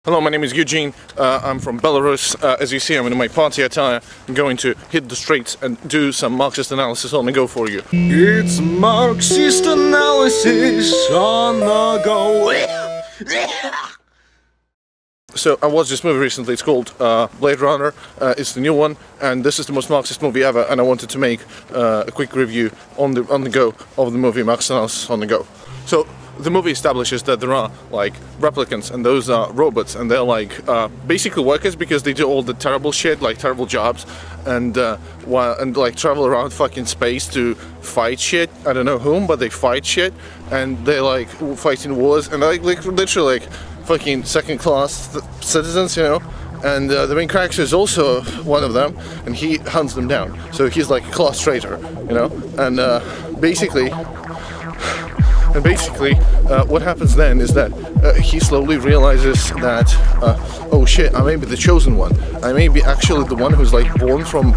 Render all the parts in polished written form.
Hello, my name is Eugene. I'm from Belarus. As you see, I'm in my party attire. I'm going to hit the streets and do some Marxist analysis on the go for you. It's Marxist analysis on the go. So I watched this movie recently. It's called Blade Runner. It's the new one, and this is the most Marxist movie ever. And I wanted to make a quick review on the go of the movie Marxist analysis on the go. So the movie establishes that there are like replicants, and those are robots, and they're like basically workers because they do all the terrible shit, like terrible jobs, and like travel around fucking space to fight shit. I don't know whom, but they fight shit, and they like fight in wars, and like literally like fucking second-class citizens, you know. And the main character is also one of them, and he hunts them down. So he's like a class traitor, you know. And basically, what happens then is that he slowly realizes that, oh shit, I may be the chosen one. I may be actually the one who's like born from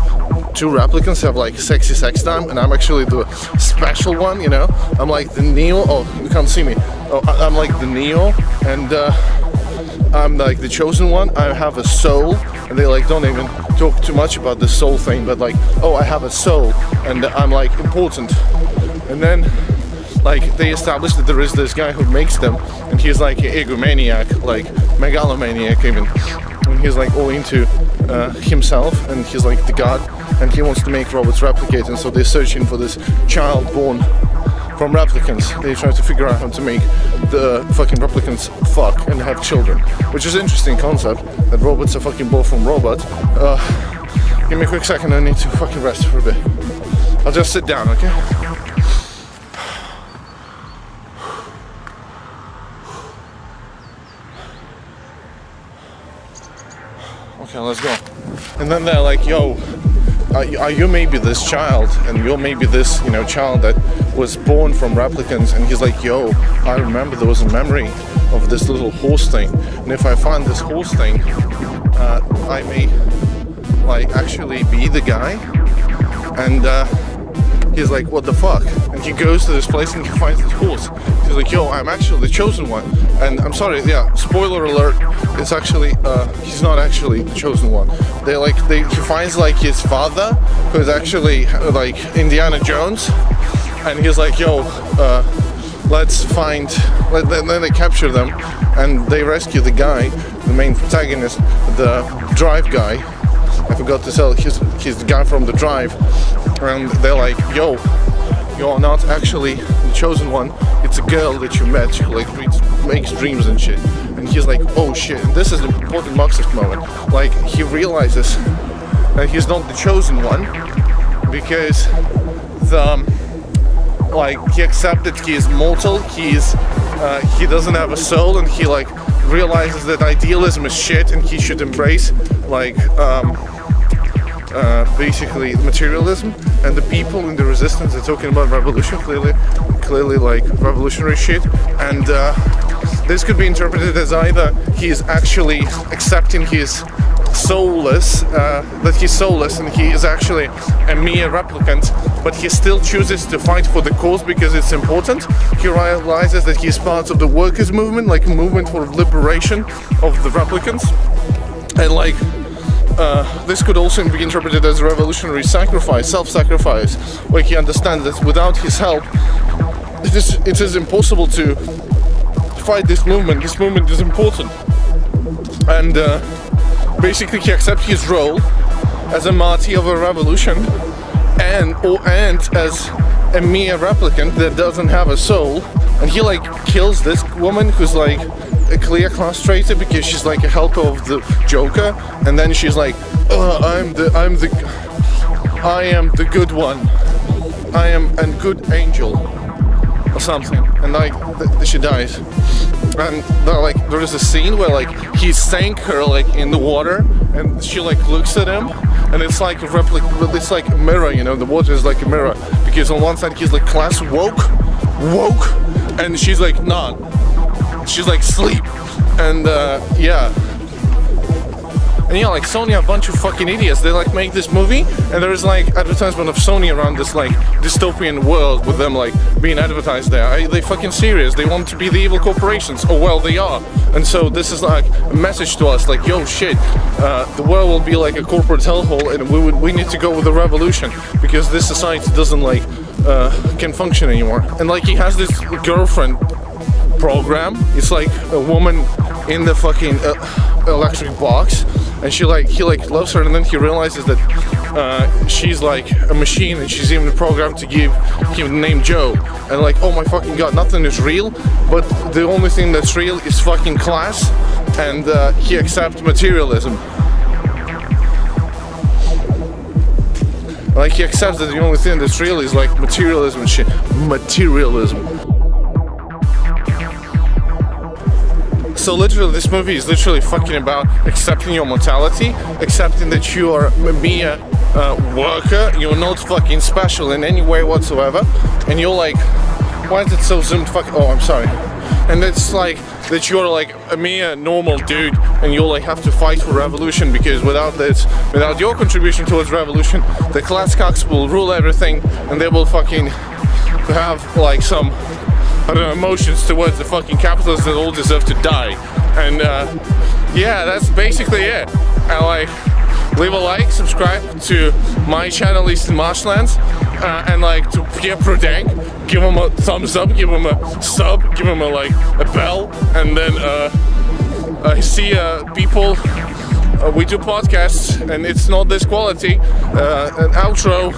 two replicants have like sexy sex time, and I'm actually the special one, you know. I'm like the Neo. Oh, you can't see me. Oh, I'm like the Neo, and I'm like the chosen one. I have a soul, and they like don't even talk too much about the soul thing, but like, oh, I have a soul, and I'm like important. And then like they establish that there is this guy who makes them, and he's like an egomaniac, like megalomaniac even, and he's like all into himself, and he's like the god, and he wants to make robots replicate, and so they're searching for this child born from replicants. They try to figure out how to make the fucking replicants fuck and have children, which is an interesting concept, that robots are fucking born from robots. Give me a quick second, I need to fucking rest for a bit. I'll just sit down, okay? Okay, let's go. And then they're like, yo, you may be this child, and you may be this, you know, child that was born from replicants. And he's like, yo, I remember there was a memory of this little horse thing, and if I find this horse thing, I may like actually be the guy. And he's like, what the fuck? And he goes to this place and he finds this horse. He's like, yo, I'm actually the chosen one. And I'm sorry, yeah, spoiler alert, it's actually, he's not actually the chosen one. He finds like his father, who's actually like Indiana Jones. And he's like, yo, then they capture them, and they rescue the guy, the main protagonist, the drive guy. I forgot to tell, he's the guy from the drive. And they're like, yo, you're not actually the chosen one, it's a girl that you met, she like makes dreams and shit. And he's like, oh shit, and this is an important Marxist moment. Like, he realizes that he's not the chosen one, because he accepted he is mortal, he doesn't have a soul, and he like realizes that idealism is shit, and he should embrace like basically materialism. And the people in the resistance are talking about revolution, clearly like revolutionary shit. And this could be interpreted as either he is actually accepting his soulless, that he's soulless and he is actually a mere replicant, but he still chooses to fight for the cause because it's important. He realizes that he's part of the workers' movement, like a movement for liberation of the replicants. And like this could also be interpreted as a revolutionary sacrifice, self-sacrifice, where he understands that without his help, it is impossible to fight this movement. This movement is important. And basically he accepts his role as a martyr of a revolution, and as a mere replicant that doesn't have a soul. And he like kills this woman who's like a clear class traitor because she's like a helper of the Joker, and then she's like, I am the good one, I am a good angel or something, and like she dies. And there is a scene where like he sank her like in the water, and she like looks at him, and it's like a replica, it's like a mirror, you know, the water is like a mirror, because on one side he's like class woke, and she's like not. She's like sleep, and yeah, And yeah, like Sony are a bunch of fucking idiots. They like make this movie, and there is like advertisement of Sony around this like dystopian world with them like being advertised there. Are they fucking serious? They want to be the evil corporations. Oh well, they are. And so this is like a message to us, like, yo, shit, the world will be like a corporate hellhole, and we need to go with a revolution because this society doesn't like can function anymore. And like he has this girlfriend program. It's like a woman in the fucking electric box, and he loves her, and then he realizes that she's like a machine, and she's even programmed to give him the name Joe. And like, oh my fucking god, nothing is real, but the only thing that's real is fucking class, and he accepts materialism. Like he accepts that the only thing that's real is like materialism and shit. Materialism. So literally this movie is literally fucking about accepting your mortality, accepting that you are me a worker, you're not fucking special in any way whatsoever, and you're like, why is it so zoomed oh, I'm sorry. And it's like that you're like a mere normal dude, and you'll like have to fight for revolution, because without your contribution towards revolution, the class cocks will rule everything, and they will fucking have like some, I don't know, emotions towards the fucking capitalists that all deserve to die. And yeah, that's basically it. And like, leave a like, subscribe to my channel East in Marshlands, and like to get Tru-Dank, give him a thumbs up, give him a sub, give him a like a bell, and then I see people, we do podcasts and it's not this quality, an outro.